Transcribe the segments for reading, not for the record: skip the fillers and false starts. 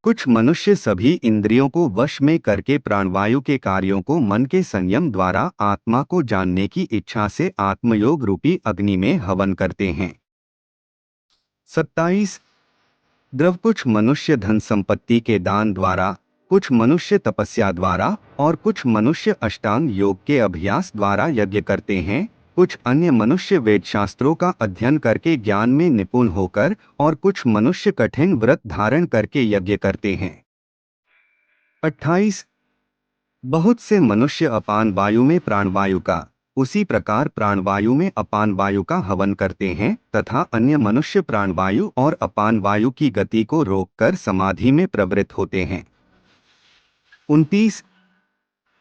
कुछ मनुष्य सभी इंद्रियों को वश में करके प्राणवायु के कार्यों को मन के संयम द्वारा आत्मा को जानने की इच्छा से आत्मयोग रूपी अग्नि में हवन करते हैं। 27 द्रव कुछ मनुष्य धन संपत्ति के दान द्वारा, कुछ मनुष्य तपस्या द्वारा और कुछ मनुष्य अष्टांग योग के अभ्यास द्वारा यज्ञ करते हैं। कुछ अन्य मनुष्य वेद शास्त्रों का अध्ययन करके ज्ञान में निपुण होकर और कुछ मनुष्य कठिन व्रत धारण करके यज्ञ करते हैं। 28 बहुत से मनुष्य अपान वायु में प्राणवायु का, उसी प्रकार प्राणवायु में अपान वायु का हवन करते हैं तथा अन्य मनुष्य प्राणवायु और अपान वायु की गति को रोककर समाधि में प्रवृत्त होते हैं। 29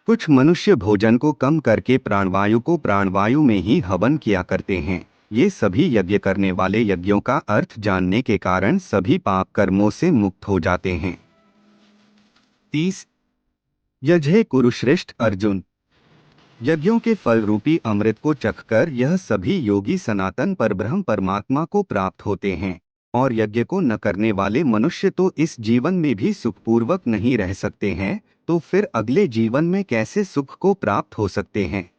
कुछ मनुष्य भोजन को कम करके प्राणवायु को प्राणवायु में ही हवन किया करते हैं। ये सभी यज्ञ करने वाले यज्ञों का अर्थ जानने के कारण सभी पाप कर्मों से मुक्त हो जाते हैं। 30 यज्ञे कुरुश्रेष्ठ अर्जुन, यज्ञों के फल रूपी अमृत को चखकर यह सभी योगी सनातन परब्रह्म परमात्मा को प्राप्त होते हैं। और यज्ञ को न करने वाले मनुष्य तो इस जीवन में भी सुखपूर्वक नहीं रह सकते हैं, तो फिर अगले जीवन में कैसे सुख को प्राप्त हो सकते हैं।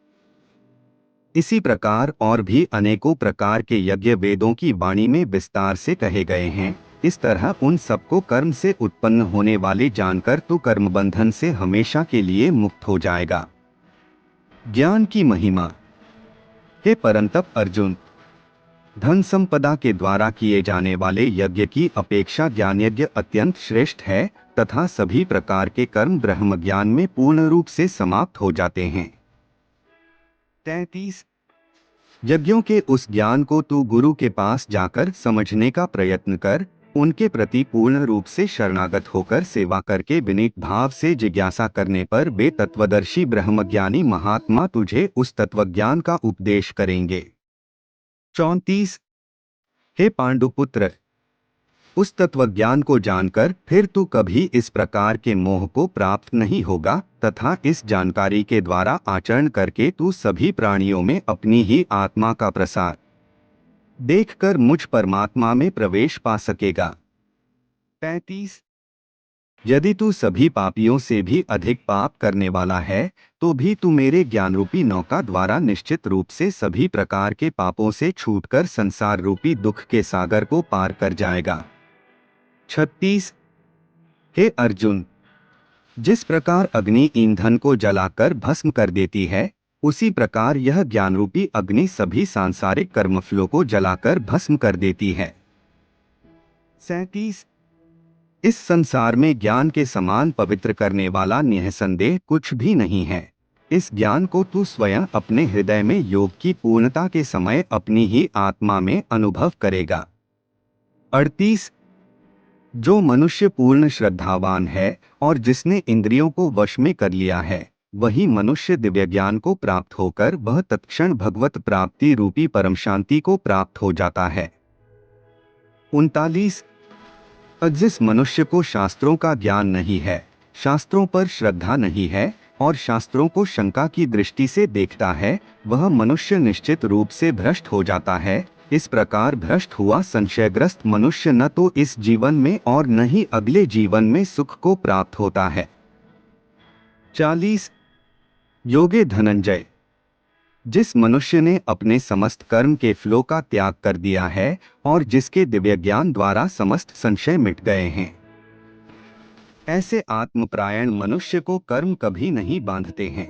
इसी प्रकार और भी अनेकों प्रकार के यज्ञ वेदों की वाणी में विस्तार से कहे गए हैं। इस तरह उन सबको कर्म से उत्पन्न होने वाले जानकर तो कर्म बंधन से हमेशा के लिए मुक्त हो जाएगा। ज्ञान की महिमा। हे परंतप अर्जुन, धन संपदा के द्वारा किए जाने वाले यज्ञ की अपेक्षा ज्ञान यज्ञ अत्यंत श्रेष्ठ है तथा सभी प्रकार के कर्म ब्रह्म ज्ञान में पूर्ण रूप से समाप्त हो जाते हैं। 33 यज्ञों के उस ज्ञान को तू गुरु के पास जाकर समझने का प्रयत्न कर, उनके प्रति पूर्ण रूप से शरणागत होकर सेवा करके विनीत भाव से जिज्ञासा करने पर वे तत्वदर्शी ब्रह्मज्ञानी महात्मा तुझे उस तत्वज्ञान का उपदेश करेंगे। 34 हे पांडुपुत्र, उस तत्वज्ञान को जानकर फिर तू कभी इस प्रकार के मोह को प्राप्त नहीं होगा तथा इस जानकारी के द्वारा आचरण करके तू सभी प्राणियों में अपनी ही आत्मा का प्रसार देखकर मुझ परमात्मा में प्रवेश पा सकेगा। 35 यदि तू सभी पापियों से भी अधिक पाप करने वाला है तो भी तू मेरे ज्ञान रूपी नौका द्वारा निश्चित रूप से सभी प्रकार के पापों से छूटकर संसार रूपी दुख के सागर को पार कर जाएगा। 36 हे अर्जुन, जिस प्रकार अग्नि ईंधन को जलाकर भस्म कर देती है, उसी प्रकार यह ज्ञान रूपी अग्नि सभी सांसारिक कर्मफलों को जलाकर भस्म कर देती है। 37 इस संसार में ज्ञान के समान पवित्र करने वाला निःसंदेह कुछ भी नहीं है। इस ज्ञान को तू स्वयं अपने हृदय में योग की पूर्णता के समय अपनी ही आत्मा में अनुभव करेगा। 38 जो मनुष्य पूर्ण श्रद्धावान है और जिसने इंद्रियों को वश में कर लिया है, वही मनुष्य दिव्य ज्ञान को प्राप्त होकर वह तत्क्षण भगवत प्राप्ति रूपी परम शांति को प्राप्त हो जाता है। 39 जिस मनुष्य को शास्त्रों का ज्ञान नहीं है, शास्त्रों पर श्रद्धा नहीं है और शास्त्रों को शंका की दृष्टि से देखता है, वह मनुष्य निश्चित रूप से भ्रष्ट हो जाता है। इस प्रकार भ्रष्ट हुआ संशयग्रस्त मनुष्य न तो इस जीवन में और न ही अगले जीवन में सुख को प्राप्त होता है। 40 योगे धनंजय, जिस मनुष्य ने अपने समस्त कर्म के फलों का त्याग कर दिया है और जिसके दिव्य ज्ञान द्वारा समस्त संशय मिट गए हैं, ऐसे आत्मपरायण मनुष्य को कर्म कभी नहीं बांधते हैं।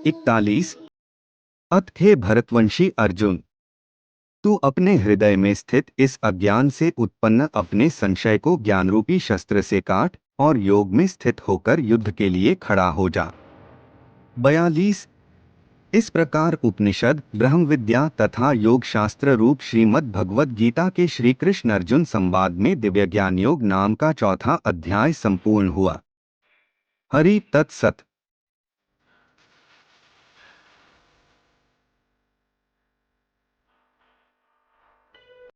41 अत हे भरतवंशी अर्जुन, तू अपने हृदय में स्थित इस अज्ञान से उत्पन्न अपने संशय को ज्ञान रूपी शस्त्र से काट और योग में स्थित होकर युद्ध के लिए खड़ा हो जा। 42 इस प्रकार उपनिषद, ब्रह्म विद्या तथा योग शास्त्र रूप श्रीमद् भगवद गीता के श्री कृष्ण अर्जुन संवाद में दिव्य ज्ञान योग नाम का चौथा अध्याय संपूर्ण हुआ। हरि तत्सत।